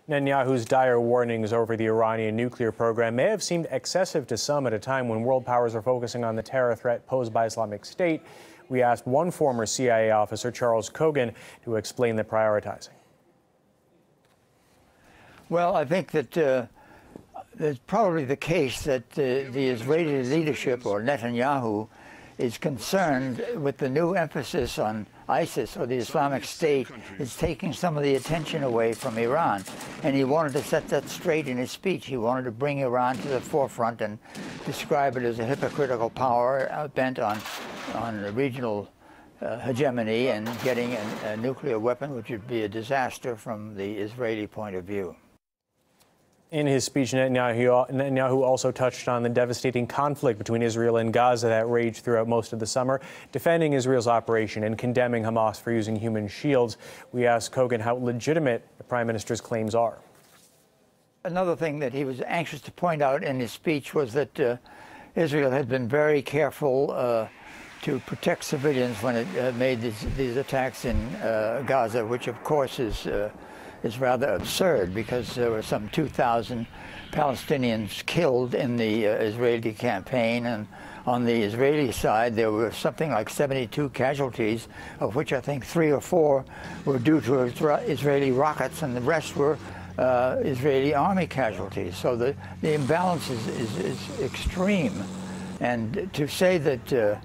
Netanyahu's dire warnings over the Iranian nuclear program may have seemed excessive to some at a time when world powers are focusing on the terror threat posed by Islamic State. We asked one former CIA officer, Charles Kogan, to explain the prioritizing. Well, I think that it's probably the case that the Israeli leadership, or Netanyahu, is concerned with the new emphasis on ISIS, or the Islamic State, is taking some of the attention away from Iran. And he wanted to set that straight in his speech. He wanted to bring Iran to the forefront and describe it as a hypocritical power bent on regional hegemony and getting a nuclear weapon, which would be a disaster from the Israeli point of view. In his speech, Netanyahu also touched on the devastating conflict between Israel and Gaza that raged throughout most of the summer, defending Israel's operation and condemning Hamas for using human shields. We asked Kogan how legitimate the prime minister's claims are. Another thing that he was anxious to point out in his speech was that Israel had been very careful to protect civilians when it made these attacks in Gaza, which of course is rather absurd, because there were some 2,000 Palestinians killed in the Israeli campaign, and on the Israeli side there were something like 72 casualties, of which I think 3 or 4 were due to Israeli rockets, and the rest were Israeli army casualties. So the imbalance is extreme. And to say that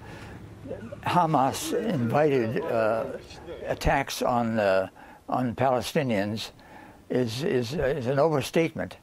Hamas invited attacks on Palestinians is an overstatement.